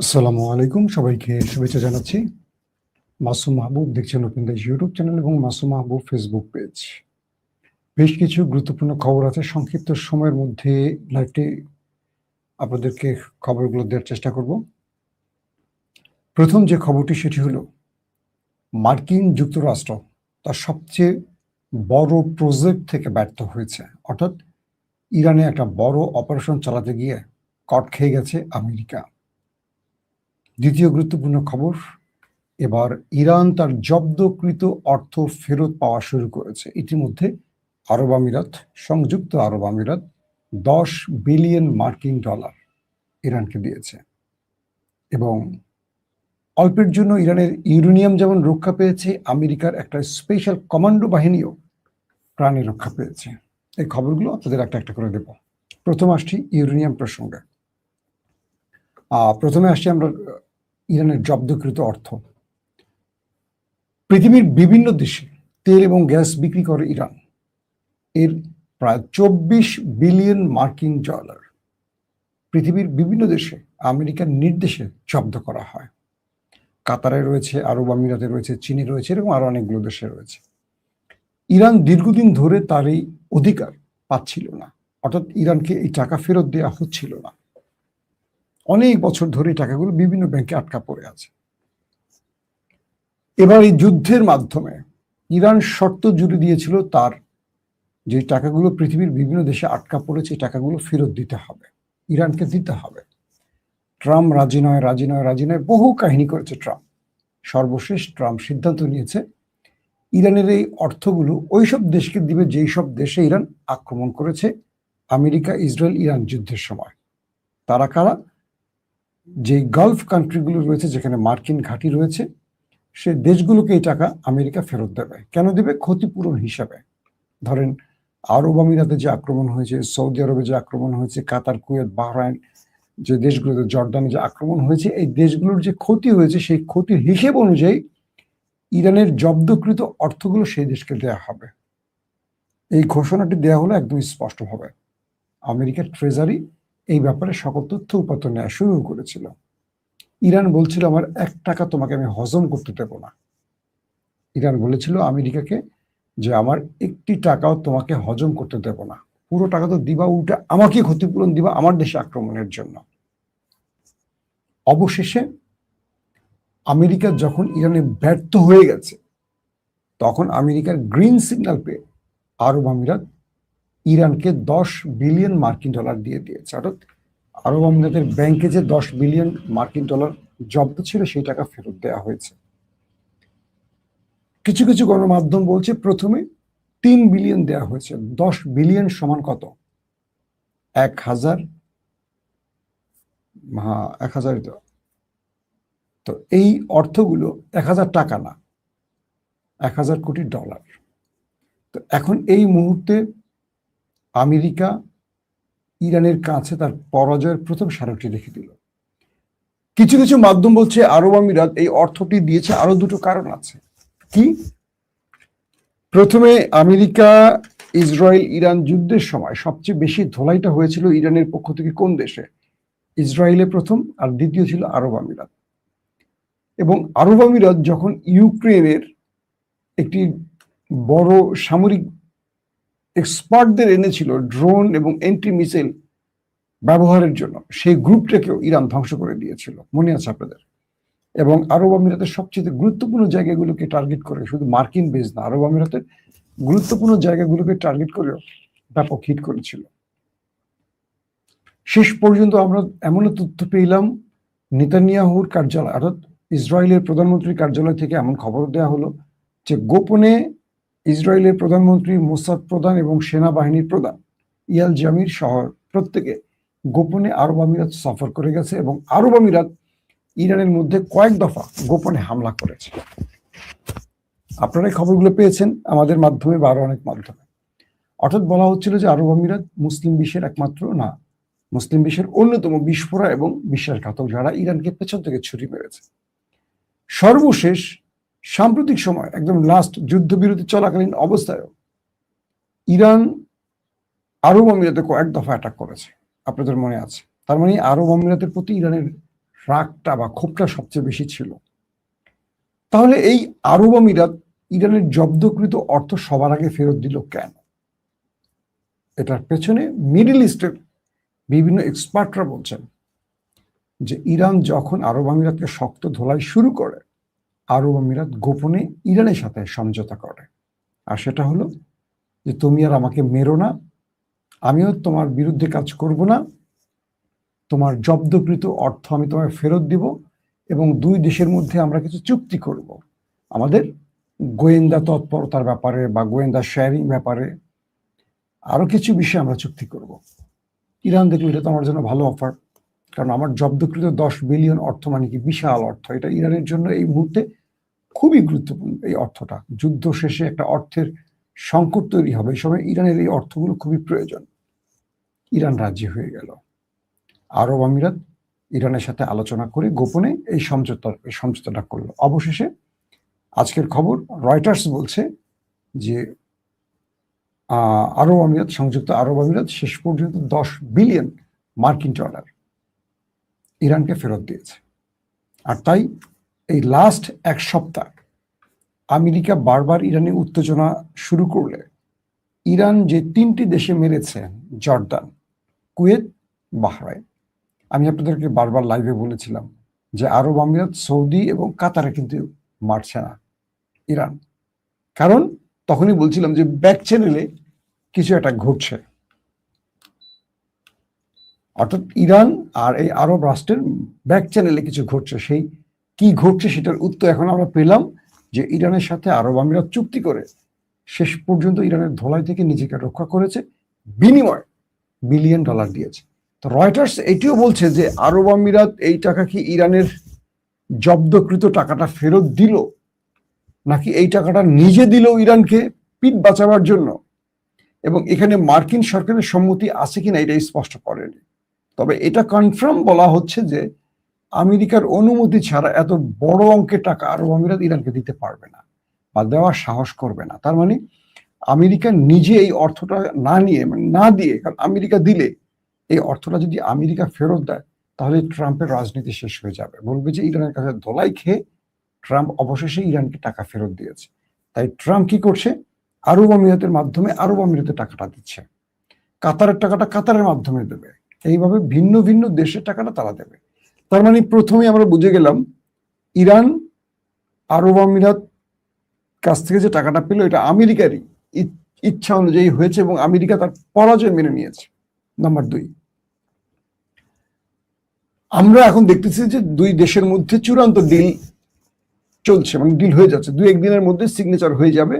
আসসালামু আলাইকুম, সবাইকে শুভেচ্ছা জানাচ্ছি। মাসুম মাহবুব দেখছেন ওপেন দেশ ইউটিউব চ্যানেল এবং মাসুম মাহবুব ফেসবুক পেজ। বেশ কিছু গুরুত্বপূর্ণ খবর আছে, সংক্ষিপ্ত সময়ের মধ্যে লাইভটি আপনাদেরকে খবরগুলো দেওয়ার চেষ্টা করব। প্রথম যে খবরটি সেটি হলো মার্কিন যুক্তরাষ্ট্র তার সবচেয়ে বড় প্রজেক্ট থেকে ব্যর্থ হয়েছে, অর্থাৎ ইরানে একটা বড় অপারেশন চালাতে গিয়ে কট খেয়ে গেছে আমেরিকা। দ্বিতীয় গুরুত্বপূর্ণ খবর, এবার ইরান তার জব্দকৃত অর্থ ফেরত পাওয়া শুরু করেছে। ইতিমধ্যে আরব আমিরাত, সংযুক্ত আরব আমিরাত 10 বিলিয়ন মার্কিন ডলার ইরানকে দিয়েছে এবং অল্পের জন্য ইরানের ইউরেনিয়াম যেমন রক্ষা পেয়েছে, আমেরিকার একটা স্পেশাল কমান্ডো বাহিনীও প্রাণে রক্ষা পেয়েছে। এই খবরগুলো আপনাদের একটা একটা করে দেব। প্রথম আসছি ইউরেনিয়াম প্রসঙ্গে। প্রথমে আসছি আমরা ইরানের জব্দকৃত অর্থ। পৃথিবীর বিভিন্ন দেশে তেল এবং গ্যাস বিক্রি করে ইরান। এর প্রায় 24 বিলিয়ন মার্কিন ডলার পৃথিবীর বিভিন্ন দেশে আমেরিকার নির্দেশে জব্দ করা হয়। কাতারে রয়েছে, আরব আমিরাতে রয়েছে, চীনে রয়েছে, এরকম আরো অনেকগুলো দেশে রয়েছে। ইরান দীর্ঘদিন ধরে তার এই অধিকার পাচ্ছিল না, অর্থাৎ ইরানকে এই টাকা ফেরত দেওয়া হচ্ছিল না। অনেক বছর ধরে এই টাকাগুলো বিভিন্ন ব্যাংকে আটকা পড়ে আছে। এবার এই যুদ্ধের মাধ্যমে ইরান শর্ত জুড়ে দিয়েছিল তার যে টাকাগুলো পৃথিবীর বিভিন্ন দেশে আটকা পড়েছে, টাকাগুলো ফেরত দিতে হবে, ইরানকে দিতে হবে। ট্রাম্প রাজি নয়, রাজি নয়, রাজি নয়, বহু কাহিনী করেছে ট্রাম্প। সর্বশেষ ট্রাম্প সিদ্ধান্ত নিয়েছে ইরানের এই অর্থগুলো ওইসব দেশকে দিবে যেই সব দেশে ইরান আক্রমণ করেছে আমেরিকা, ইসরায়েল, ইরান যুদ্ধের সময়। তারা কারা? যে গালফ কান্ট্রিগুলো রয়েছে যেখানে মার্কিন ঘাঁটি রয়েছে, সে দেশগুলোকে এই টাকা আমেরিকা ফেরত দেবে। কেন দেবে? ক্ষতিপূরণ হিসাবে। ধরেন আরব আমিরাতে যে আক্রমণ হয়েছে, সৌদি আরবে যে আক্রমণ হয়েছে, কাতার, কুয়েত, বাহরাইন, যে দেশগুলোতে, জর্দানে যে আক্রমণ হয়েছে, এই দেশগুলোর যে ক্ষতি হয়েছে সেই ক্ষতির হিসেব অনুযায়ী ইরানের জব্দকৃত অর্থগুলো সেই দেশকে দেয়া হবে। এই ঘোষণাটি দেয়া হলো একদম স্পষ্টভাবে। আমেরিকার ট্রেজারি এই ব্যাপারে সকল তথ্য উপাত্ত নেওয়া শুরু করেছিল। ইরান বলছিল আমার 1 টাকা তোমাকে আমি হজম করতে দেব না। ইরান বলেছিল আমেরিকাকে যে আমার 1টি টাকাও তোমাকে হজম করতে দেব না, পুরো টাকা তো দিবা, উল্টা আমাকে ক্ষতিপূরণ দিবা আমার দেশে আক্রমণের জন্য। অবশেষে আমেরিকা যখন ইরানে ব্যর্থ হয়ে গেছে, তখন আমেরিকার গ্রিন সিগন্যাল পেয়ে আরব আমিরাত ইরানকে 10 বিলিয়ন মার্কিন ডলার দিয়ে দিয়েছে। অর্থাৎ আরব আমিরাতের ব্যাংকে যে 10 বিলিয়ন মার্কিন ডলার জব্দ ছিল সেই টাকা ফেরত দেওয়া হয়েছে। কিছু কিছু গণমাধ্যম বলছে প্রথমে 3 বিলিয়ন দেওয়া হয়েছে। 10 বিলিয়ন সমান কত? 1000, হ্যাঁ 1000। তো এই অর্থগুলো 1000 টাকা না, 1000 কোটি ডলার। তো এখন এই মুহূর্তে আমেরিকা ইরানের কাছে তার পরাজয়ের প্রথম স্মারকটি রেখে দিল। কিছু কিছু মাধ্যম বলছে আরব আমিরাত এই অর্থটি দিয়েছে আরো দুটো কারণ আছে। কি? প্রথমে আমেরিকা ইসরায়েল ইরান যুদ্ধের সময় সবচেয়ে বেশি ধোলাইটা হয়েছিল ইরানের পক্ষ থেকে কোন দেশে? ইসরায়েলে প্রথম, আর দ্বিতীয় ছিল আরব আমিরাত। এবং আরব আমিরাত যখন ইউক্রেনের একটি বড় সামরিক এক্সপার্টদের এনেছিল ড্রোন এবং এন্টি মিসাইল ব্যবহারের জন্য, সেই গ্রুপটাকেও ইরান ধ্বংস করে দিয়েছিল, মনে আছে আপনাদের? এবং আরব আমিরাতের সবচেয়ে গুরুত্বপূর্ণ জায়গাগুলোকে টার্গেট করে, শুধু মার্কিন বেস না, আরব আমিরাতের গুরুত্বপূর্ণ জায়গাগুলোকে টার্গেট করেও ব্যাপক হিট করেছিল। শেষ পর্যন্ত আমরা এমন তথ্য পেলাম, নেতানিয়াহুর কার্যালয় অর্থাৎ ইসরায়েলের প্রধানমন্ত্রীর কার্যালয় থেকে এমন খবর দেওয়া হলো যে গোপনে ইসরায়েলের প্রধানমন্ত্রী, মোসাদ প্রধান এবং সেনাবাহিনীর প্রধান ইয়াল জামির সহ প্রত্যেকে গোপনে আরব আমিরাত সফর করে গেছে এবং আরব আমিরাত ইরানের মধ্যে কয়েক দফা গোপনে হামলা করেছে। আপনারা এই খবরগুলো পেয়েছেন আমাদের মাধ্যমে বা আরো অনেক মাধ্যমে। অর্থাৎ বলা হচ্ছিল যে আরব আমিরাত মুসলিম বিশ্বের একমাত্র না, মুসলিম বিশ্বের অন্যতম বিস্ফোরা এবং বিশ্বাসঘাতক যারা ইরানকে পেছন থেকে ছুরি মেরেছে। সর্বশেষ সাম্প্রতিক সময় একদম লাস্ট যুদ্ধবিরতি চলাকালীন অবস্থায়ও ইরান আরব আমিরাতে কয়েক দফা অ্যাটাক করেছে, আপনাদের মনে আছে? তার মানে আরব আমিরাতের প্রতি ইরানের রাগটা বা ক্ষোভটা সবচেয়ে বেশি ছিল। তাহলে এই আরব আমিরাত ইরানের জব্দকৃত অর্থ সবার আগে ফেরত দিল কেন? এটার পেছনে মিডল ইস্টের বিভিন্ন এক্সপার্টরা বলছেন যে ইরান যখন আরব আমিরাতকে শক্ত ধোলাই শুরু করে, আরব আমিরাত গোপনে ইরানের সাথে সমঝোতা করে। আর সেটা হলো যে তুমি আর আমাকে মেরো না, আমিও তোমার বিরুদ্ধে কাজ করব না, তোমার জব্দকৃত অর্থ আমি তোমায় ফেরত দিব, এবং দুই দেশের মধ্যে আমরা কিছু চুক্তি করব আমাদের গোয়েন্দা তৎপরতার ব্যাপারে বা গোয়েন্দা শেয়ারিং ব্যাপারে, আরো কিছু বিষয়ে আমরা চুক্তি করব। ইরান দেখলে এটা তো আমার জন্য ভালো অফার, কারণ আমার জব্দকৃত 10 বিলিয়ন অর্থ মানে কি বিশাল অর্থ। এটা ইরানের জন্য এই মুহূর্তে খুবই গুরুত্বপূর্ণ। এই অর্থটা যুদ্ধ শেষে একটা অর্থের সংকট তৈরি হবে, এই সময় ইরানের এই অর্থগুলো খুবই প্রয়োজন। ইরান রাজি হয়ে গেল। আরব আমিরাত ইরানের সাথে আলোচনা করে গোপনে এই সমঝোতাটা করলো। অবশেষে আজকের খবর, রয়টার্স বলছে যে সংযুক্ত আরব আমিরাত শেষ পর্যন্ত 10 বিলিয়ন মার্কিন ডলার ইরানকে ফেরত দিয়েছে। আর তাই এই লাস্ট এক সপ্তাহ আমেরিকা বারবার ইরানে উত্তেজনা শুরু করলে ইরান যে 3টি দেশে মেরেছে, জর্দান, কুয়েত, বাহরাইন, আমি আপনাদেরকে বারবার লাইভে বলেছিলাম যে আরব আমিরাত, সৌদি এবং কাতারে কিন্তু মারছে না ইরান, কারণ তখনই বলছিলাম যে ব্যাক চ্যানেলে কিছু একটা ঘটছে। অর্থাৎ ইরান আর এই আরব রাষ্ট্রের ব্যাক চ্যানেলে কিছু ঘটছে। সেই কি ঘটছে সেটার উত্তর এখন আমরা পেলাম যে ইরানের সাথে আরব আমিরাত চুক্তি করে শেষ পর্যন্ত ইরানের ধোলাই থেকে নিজেকে রক্ষা করেছে, বিনিময় বিলিয়ন ডলার দিয়েছে। তো রয়টার্স এটিও বলছে যে আরব আমিরাত এই টাকা কি ইরানের জব্দকৃত টাকাটা ফেরত দিল, নাকি এই টাকাটা নিজে দিল ইরানকে পিঠ বাঁচাবার জন্য, এবং এখানে মার্কিন সরকারের সম্মতি আছে কিনা এটা স্পষ্ট করেনি। তবে এটা কনফার্ম বলা হচ্ছে যে আমেরিকার অনুমতি ছাড়া এত বড় অঙ্কের টাকা আরব আমিরাত ইরানকে দিতে পারবে না বা দেওয়ার সাহস করবে না। তার মানে আমেরিকা নিজে এই অর্থটা না নিয়ে, মানে না দিয়ে, কারণ আমেরিকা দিলে এই অর্থটা যদি আমেরিকা ফেরত দেয় তাহলে ট্রাম্পের রাজনীতি শেষ হয়ে যাবে, বলবে যে ইরানের কাছে ধোলাই খেয়ে ট্রাম্প অবশেষে ইরানকে টাকা ফেরত দিয়েছে। তাই ট্রাম্প কি করছে, আরব আমিরাতের মাধ্যমে আরব আমিরাতে টাকাটা দিচ্ছে, কাতারের টাকাটা কাতারের মাধ্যমে দেবে, এইভাবে ভিন্ন ভিন্ন দেশের টাকাটা তারা দেবে। তার মানে প্রথমে আমরা বুঝে গেলাম ইরান আরব আমিরাত কাছ থেকে যে টাকাটা পেল এটা আমেরিকারই ইচ্ছা অনুযায়ী হয়েছে এবং আমেরিকা তার পরাজয় মেনে নিয়েছে। নাম্বার 2, আমরা এখন দেখতেছি যে দুই দেশের মধ্যে চূড়ান্ত ডিল চলছে, মানে ডিল হয়ে যাচ্ছে, 2-1 দিনের মধ্যে সিগনেচার হয়ে যাবে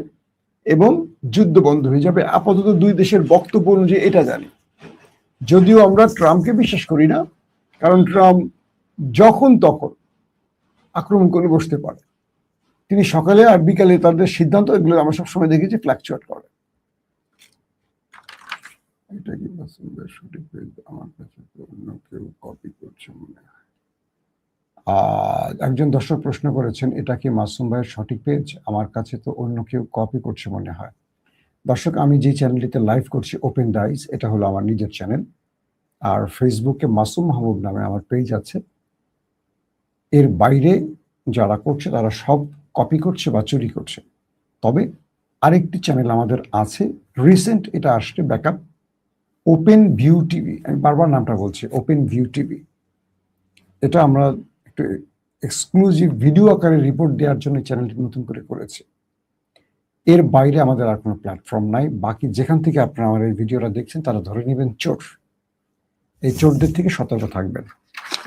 এবং যুদ্ধ বন্ধ হয়ে যাবে। আপাতত দুই দেশের বক্তব্য অনুযায়ী এটা জানি, যদিও আমরা ট্রাম্পকে বিশ্বাস করি না, কারণ ট্রাম্প যখন তখন আক্রমণ করে বসতে পারে। তিনি সকালে আর বিকালে তাদের সিদ্ধান্ত, এগুলো আমরা সবসময় দেখেছি, ফ্ল্যাকচুয়েট করে। এটা কি সঠিক? আমার কাছে অন্য কেউ কপি করছে মনে হয়। একজন দর্শক প্রশ্ন করেছেন, এটা কি মাসুম ভাইয়ের সঠিক পেজ? আমার কাছে তো অন্য কেউ কপি করছে মনে হয়। দর্শক, আমি যে চ্যানেলটিতে লাইভ করছি, ওপেন দ্য আইজ, এটা হলো আমার নিজের চ্যানেল, আর ফেসবুকে মাসুম মাহবুব নামে আমার পেজ আছে। এর বাইরে যারা করছে তারা সব কপি করছে বা চুরি করছে। তবে আরেকটি চ্যানেল আমাদের আছে, রিসেন্ট এটা আসছে, ব্যাকআপ, ওপেন ভিউ টিভি। আমি বারবার নামটা বলছি, ওপেন ভিউ টিভি। এটা আমরা একটু এক্সক্লুসিভ ভিডিও আকারে রিপোর্ট দেওয়ার জন্য চ্যানেলটি নতুন করে করেছি। এর বাইরে আমাদের আর কোনো প্ল্যাটফর্ম নাই। বাকি যেখান থেকে আপনারা আমার এই ভিডিওটা দেখছেন তারা ধরে নেবেন চোর। এই চোরদের থেকে সতর্ক থাকবেন।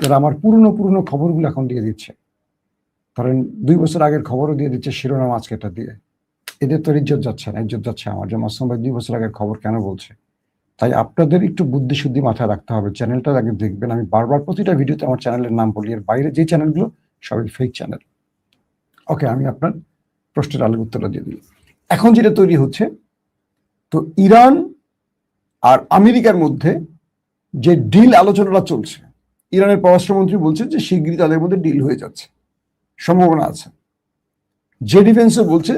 এরা আমার পুরনো খবরগুলো এখন দিয়ে দিচ্ছে, ধরেন 2 বছর আগের খবরও দিয়ে দিচ্ছে শিরোনাম আজকে এটা দিয়ে। এদের তো ইজ্জত যাচ্ছে না, ইজ্জত যাচ্ছে আমার, যে মাসুম ভাই 2 বছর আগের খবর কেন বলছে। তাই আপনাদের একটু বুদ্ধি শুদ্ধি মাথায় রাখতে হবে। চ্যানেলটা আগে দেখবেন। আমি বারবার প্রতিটা ভিডিওতে আমার চ্যানেলের নাম বলি, এর বাইরে যে চ্যানেলগুলো সবই ফেক চ্যানেল। ওকে, আমি আপনার প্রশ্নের আলোর উত্তরটা দিয়ে দিই। এখন যেটা তৈরি হচ্ছে, তো ইরান আর আমেরিকার মধ্যে যে ডিল আলোচনাটা চলছে, ইরানের পররাষ্ট্রমন্ত্রী বলছে যে শিগগিরই তাদের মধ্যে ডিল হয়ে যাচ্ছে, সম্ভাবনা আছে। যে ডিফেন্সও বলছে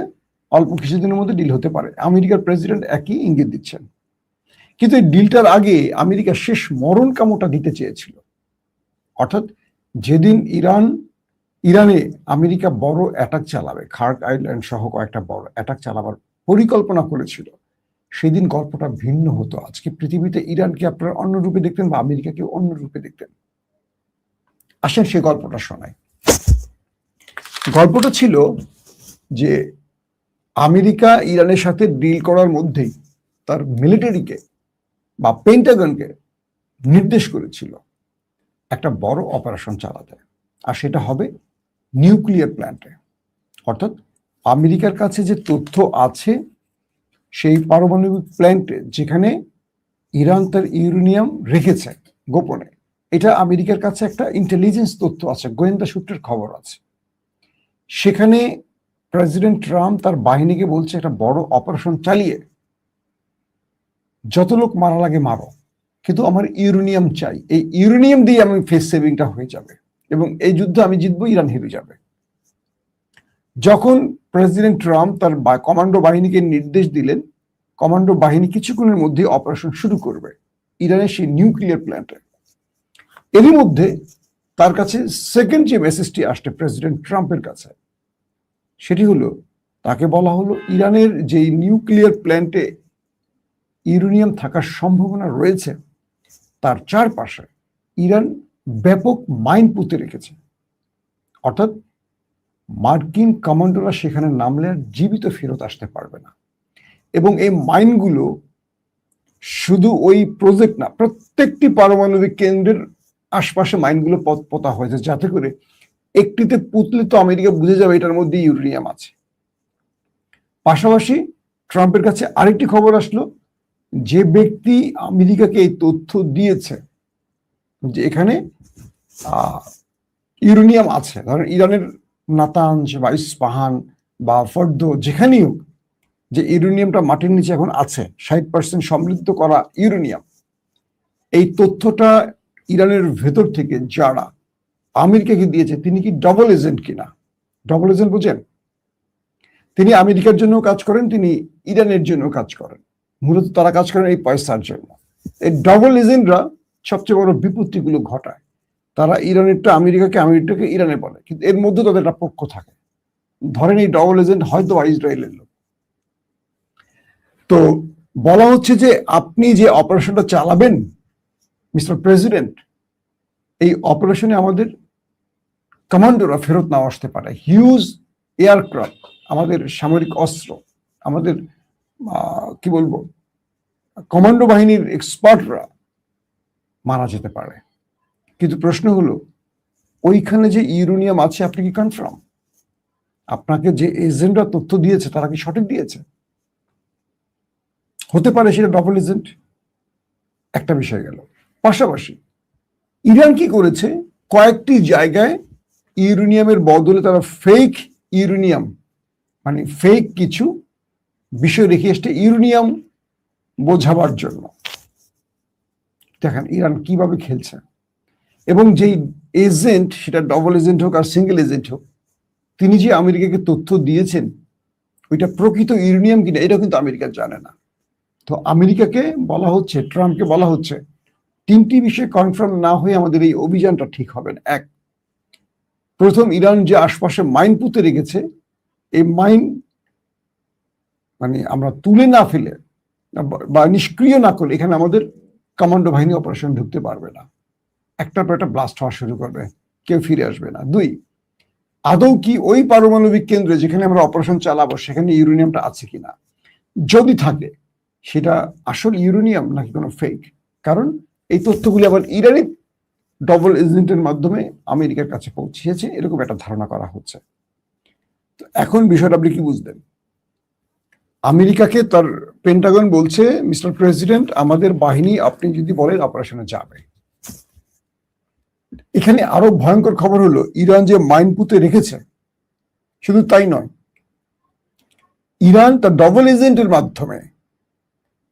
অল্প কিছুদিনের মধ্যে ডিল হতে পারে। আমেরিকার প্রেসিডেন্ট একই ইঙ্গিত দিচ্ছেন। কিন্তু এই ডিলটার আগে আমেরিকা শেষ মরণ কামড়টা দিতে চেয়েছিল, অর্থাৎ যেদিন ইরানে আমেরিকা বড় অ্যাটাক চালাবে, খার্ক আইল্যান্ড সহ কয়েকটা বড় অ্যাটাক চালাবার পরিকল্পনা করেছিল, সেদিন গল্পটা ভিন্ন হতো। আজকে পৃথিবীতে ইরানকে আপনারা অন্য রূপে দেখতেন বা আমেরিকাকে অন্য রূপে দেখতেন। আসেন সে গল্পটা শোনায়। গল্পটা ছিল যে আমেরিকা ইরানের সাথে ডিল করার মধ্যেই তার মিলিটারিকে বা পেন্টাগনকে নির্দেশ করেছিল একটা বড় অপারেশন চালাতে, আর সেটা হবে নিউক্লিয়ার প্ল্যান্টে। অর্থাৎ আমেরিকার কাছে যে তথ্য আছে সেই পারমাণবিক প্ল্যান্টে যেখানে ইরান তার ইউরেনিয়াম রেখেছে গোপনে, এটা আমেরিকার কাছে একটা ইন্টেলিজেন্স তথ্য আছে, গোয়েন্দা সূত্রের খবর আছে। সেখানে প্রেসিডেন্ট ট্রাম্প তার বাহিনীকে বলছে একটা বড় অপারেশন চালিয়ে যত লোক মারা লাগে মারো, কিন্তু আমার ইউরেনিয়াম চাই, এই ইউরেনিয়াম দিয়ে আমি ফেস সেভিংটা হয়ে যাবে এবং এই যুদ্ধে আমি জিতবো, ইরান হেরে যাবে। যখন প্রেসিডেন্ট ট্রাম্প তার কমান্ডো বাহিনীকে নির্দেশ দিলেন, কমান্ডো বাহিনী কিছুক্ষণের মধ্যে অপারেশন শুরু করবে ইরানের সেই নিউক্লিয়ার প্ল্যান্টে। এরই মধ্যে তার কাছে সেকেন্ড যে মেসেজটি আসছে প্রেসিডেন্ট ট্রাম্পের কাছে, সেটি হলো, তাকে বলা হলো ইরানের যে নিউক্লিয়ার প্ল্যান্টে ইউরেনিয়াম থাকার সম্ভাবনা রয়েছে তার চারপাশে ইরান ব্যাপক মাইন পুঁতে রেখেছে। অর্থাৎ মার্কিন কমান্ডোরা সেখানে নামলে আর জীবিত ফেরত আসতে পারবে না। এবং এই মাইনগুলো শুধু ওই প্রজেক্ট না, প্রত্যেকটি পারমাণবিক কেন্দ্রের আশপাশে মাইনগুলো পোতা হয়েছে, যাতে করে একটিতে পুতলে তো আমেরিকা বুঝে যাবে এটার মধ্যে ইউরেনিয়াম আছে। পাশাপাশি ট্রাম্পের কাছে আরেকটি খবর আসলো, যে ব্যক্তি আমেরিকাকে এই তথ্য দিয়েছে যে এখানে ইউরেনিয়াম আছে, ধরেন ইরানের নাতানজ বা ইস্পাহান বা ফর্দ, যেখানেই হোক, যে ইউরেনিয়ামটা মাটির নিচে এখন আছে 60% সমৃদ্ধ করা ইউরেনিয়াম, এই তথ্যটা ইরানের ভেতর থেকে যারা আমেরিকাকে দিয়েছে, তিনি কি ডবল এজেন্ট কিনা? ডবল এজেন্ট বুঝেন? তিনি আমেরিকার জন্য কাজ করেন, তিনি ইরানের জন্য কাজ করেন, মূলত তারা কাজ করেন এই পয়সার জন্য। এই ডবল এজেন্টরা সবচেয়ে বড় বিপত্তিগুলো ঘটায়। তারা ইরানেরটা আমেরিকাকে, আমেরিকাকে ইরানে বলে, কিন্তু এর মধ্যে তাদের একটা পক্ষ থাকে। ধরেন এই ডবল এজেন্ট হয়তো ইসরায়েলের লোক। তো বলা হচ্ছে যে আপনি যে অপারেশনটা চালাবেন মিস্টার প্রেসিডেন্ট, এই অপারেশনে আমাদের কমান্ডোরা ফেরত নাও আসতে পারে, হিউজ এয়ারক্রাফট, আমাদের সামরিক অস্ত্র, আমাদের কি বলবো কমান্ডো বাহিনীর এক্সপার্টরা মারা যেতে পারে। কিন্তু প্রশ্ন হলো, ওইখানে যে ইউরেনিয়াম আছে আপনি কি কনফার্ম? আপনাকে যে এজেন্টরা তথ্য দিয়েছে তারা কি সঠিক দিয়েছে? হতে পারে সেটা ডবল এজেন্ট, একটা বিষয় গেল। পাশাপাশি ইরান কি করেছে, কয়েকটি জায়গায় ইউরেনিয়ামের বদলে তারা ফেক ইউরেনিয়াম, মানে ফেক কিছু বিষয় রেখে এসছে ইউরেনিয়াম বোঝাবার জন্য। দেখেন ইরান কিভাবে খেলছে। এবং যেই এজেন্ট, সেটা ডবল এজেন্ট হোক আর সিঙ্গেল এজেন্ট হোক, তিনি যে আমেরিকাকে তথ্য দিয়েছেন ওইটা প্রকৃত ইউরেনিয়াম কিনা এটা কিন্তু আমেরিকা জানে না। তো আমেরিকাকে বলা হচ্ছে, ট্রাম্পকে বলা হচ্ছে, তিনটি বিষয় কনফার্ম না হয়ে আমাদের এই অভিযানটা ঠিক হবে না। এক, প্রথম, ইরান যে আশপাশে মাইন পুঁতে রেখেছে, এই মাইন মানে আমরা তুলে না ফেলে বা নিষ্ক্রিয় না করলে এখানে আমাদের কমান্ডো বাহিনী অপারেশন ঢুকতে পারবে না, একটার পর একটা ব্লাস্ট হওয়া শুরু করবে, কেউ ফিরে আসবে না। দুই, আদৌ কি ওই পারমাণবিক কেন্দ্রে যেখানে আমরা অপারেশন চালাবো সেখানে ইউরেনিয়ামটা আছে কিনা, যদি থাকে সেটা আসল ইউরেনিয়াম নাকি কোনো ফেক। কারণ এই তথ্যগুলি আবার ইরানি ডবল এজেন্টের মাধ্যমে আমেরিকার কাছে পৌঁছিয়েছে, এরকম একটা ধারণা করা হচ্ছে। তো এখন বিষয়টা আপনি কি বুঝলেন? আমেরিকাকে তার পেন্টাগন বলছে, মিস্টার প্রেসিডেন্ট, আমাদের বাহিনী আপনি যদি বলেন অপারেশনে যাবে। এখানে আরো ভয়ঙ্কর খবর হলো, ইরান যে মাইন পুঁতে রেখেছে, শুধু তাই নয়, ইরান তার ডবল এজেন্টের মাধ্যমে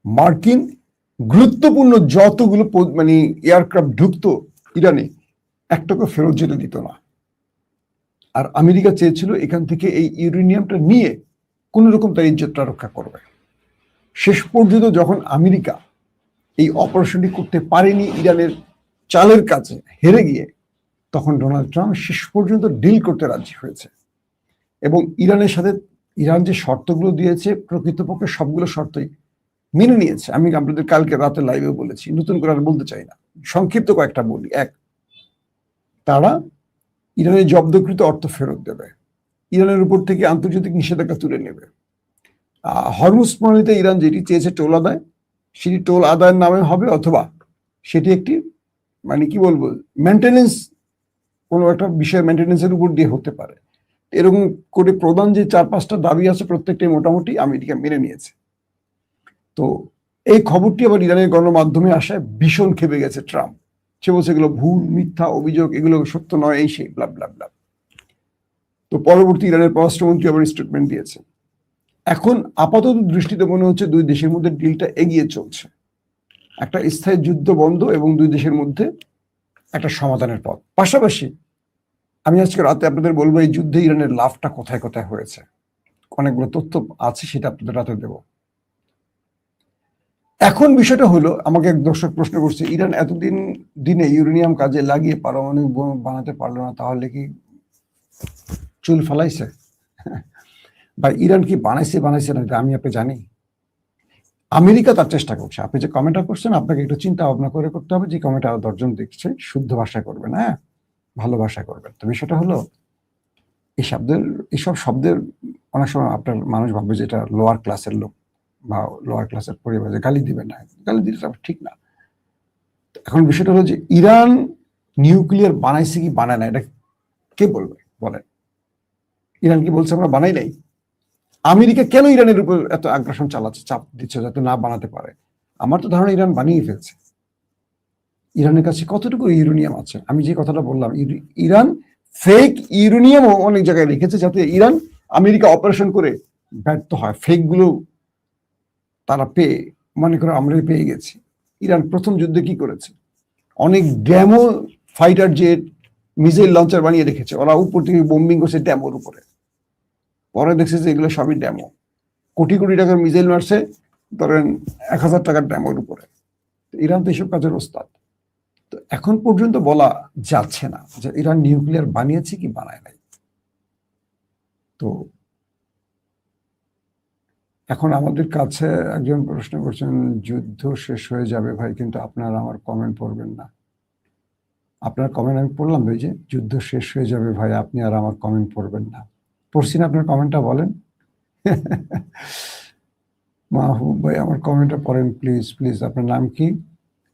মার্কিন গুরুত্বপূর্ণ যতগুলো মানে এয়ারক্রাফট ঢুকতো ইরানে, একটাকে ফেরত যেতে দিত না। আর আমেরিকা চেয়েছিল এখান থেকে এই ইউরেনিয়ামটা নিয়ে কোন রকম তার ইজ্জতটা রক্ষা করবে। শেষ পর্যন্ত যখন আমেরিকা এই অপারেশনটি করতে পারেনি, ইরানের চালের কাছে হেরে গিয়ে তখন ডোনাল্ড ট্রাম্প শেষ পর্যন্ত ডিল করতে রাজি হয়েছে এবং ইরানের সাথে ইরান যে শর্তগুলো দিয়েছে প্রকৃতপক্ষে সবগুলো শর্তই মেনে নিয়েছে। আমি আপনাদের কালকে রাতে লাইভে বলেছি, নতুন করে আর বলতে চাই না, সংক্ষিপ্ত কয়েকটা বলি। এক, তারা ইরানের জব্দকৃত অর্থ ফেরত দেবে, ইরানের উপর থেকে আন্তর্জাতিক নিষেধাজ্ঞা তুলে নেবে, হরমুজ প্রণালীতে ইরান যেটি চেয়েছে টোল আদায়, সেটি টোল আদায়ের নামে হবে, অথবা সেটি একটি মানে কি বলবো মেনটেনেন্স, কোনো একটা বিষয় মেনটেনেন্সের উপর দিয়ে হতে পারে। এরকম করে প্রধান যে 4-5টা দাবি আছে প্রত্যেকটাই মোটামুটি আমেরিকা মেনে নিয়েছে। তো এই খবরটি আবার ইরানের গণমাধ্যমে আসায় ভীষণ খেপে গেছে ট্রাম্প। সে বলছে এগুলো ভুল, মিথ্যা অভিযোগ, এগুলো সত্য নয়, এই সেই ব্লা ব্লা ব্লা। তো পরবর্তী ইরানের পররাষ্ট্রমন্ত্রী আবার স্টেটমেন্ট দিয়েছে। এখন আপাতত দৃষ্টিতে মনে হচ্ছে দুই দেশের মধ্যে ডিলটা এগিয়ে চলছে, একটা স্থায়ী যুদ্ধ বন্ধ এবং দুই দেশের মধ্যে একটা সমাধানের পথ। পাশাপাশি আমি আজকে রাতে আপনাদের বলবো এই যুদ্ধে ইরানের লাভটা কোথায় কোথায় হয়েছে, অনেকগুলো তথ্য আছে, সেটা আপনাদের রাতে দেব। এখন বিষয়টা হলো, আমাকে এক দর্শক প্রশ্ন করছে, ইরান এতদিন দিনে ইউরেনিয়াম কাজে লাগিয়ে পারমাণবিক বোম বানাতে পারলো না, তাহলে কি চুল ফেলাইছে? বা ইরান কি বানাইছে না, আমি আপনি জানি? আমেরিকা তার চেষ্টা করছে। আপনি যে কমেন্টটা করছেন, আপনাকে একটু চিন্তা ভাবনা করে করতে হবে যে কমেন্ট আরো 10 জন দেখছে, শুদ্ধ ভাষায় করবেন, হ্যাঁ, ভালো ভাষায় করবেন। তো বিষয়টা হলো, এইসব শব্দের অনেক সময় আপনার মানুষ ভাববে যে এটা লোয়ার ক্লাসের লোক বা লোয়ার ক্লাসের পরিবারে গালি দিবেন না, গালি দিলে ঠিক না। এখন বিষয়টা হলো যে ইরান নিউক্লিয়ার বানাইছে কি বানায় না, এটা কে বলবে বলেন? ইরান কি বলছে আমরা বানাই নাই? আমেরিকা কেন ইরানের উপর এত আগ্রাসন চালাচ্ছে, চাপ দিচ্ছে যাতে না বানাতে পারে? আমার তো ধারণা ইরান বানিয়ে ফেলছে। ইরানের কাছে কতটুকু ইউরেনিয়াম আছে? আমি যে কথাটা বললাম, ইরান ফেক ইউরেনিয়ামও অনেক জায়গায় রেখেছে যাতে ইরান আমেরিকা অপারেশন করে ব্যর্থ হয়। ফেক গুলো তারা পেয়ে মনে করে আমরাই পেয়ে গেছি। ইরান প্রথম যুদ্ধে কি করেছে? অনেক ড্যামো ফাইটার জেট, মিসাইল লঞ্চার বানিয়ে রেখেছে, ওরা উপর থেকে বোম্বিং করছে ড্যামোর উপরে। পরে দেখছে যে এগুলো সবই ড্যামো, কোটি কোটি টাকার মিসাইল মারছে, ধরেন 1000 টাকার ড্যামোর উপরে। ইরান তো এইসব কাজের ওস্তাদ। তো এখন পর্যন্ত বলা যাচ্ছে না যে ইরান নিউক্লিয়ার বানিয়েছে কি বানায় নাই। তো এখন আমাদের কাছে একজন প্রশ্ন করছেন, যুদ্ধ শেষ হয়ে যাবে ভাই, কিন্তু আপনারা আমার কমেন্ট পড়বেন না। আপনার কমেন্ট আমি পড়লাম ভাই, যে যুদ্ধ শেষ হয়ে যাবে ভাই, আপনি আর আমার কমেন্ট পড়বেন না। পড়ছি না, আপনার কমেন্টটা বলেন। মাহবুব ভাই আমার কমেন্টটা পড়েন প্লিজ প্লিজ। আপনার নাম কি?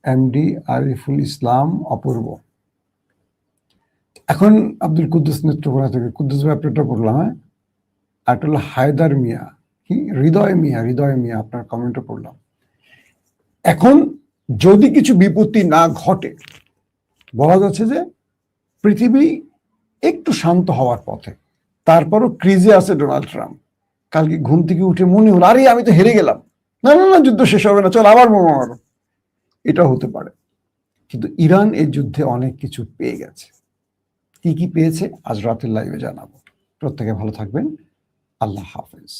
এমডি আরিফুল ইসলাম অপূর্ব। এখন আব্দুল কুদ্দুস নেত্রকোনা থেকে, কুদ্দুস ভাই আপনারটা পড়লাম, হ্যাঁ। আর একটা হলো হায়দার মিয়া, কি হৃদয় মিয়া আপনার কমেন্টও পড়লাম। এখন যদি কিছু বিপত্তি না ঘটে, বলা যাচ্ছে যে পৃথিবী একটু শান্ত হওয়ার পথে। তারপরও ক্রিজে আছে ডোনাল্ড ট্রাম্প। কালকে ঘুম থেকে উঠে মনে হলো, আরে আমি তো হেরে গেলাম, না না না যুদ্ধ শেষ হবে না, চল আবার বোমা মারো। এটা হতে পারে, কিন্তু ইরান এই যুদ্ধে অনেক কিছু পেয়ে গেছে। কি কি পেয়েছে আজ রাতের লাইভে জানাবো। প্রত্যেকে ভালো থাকবেন, আল্লাহ হাফেজ।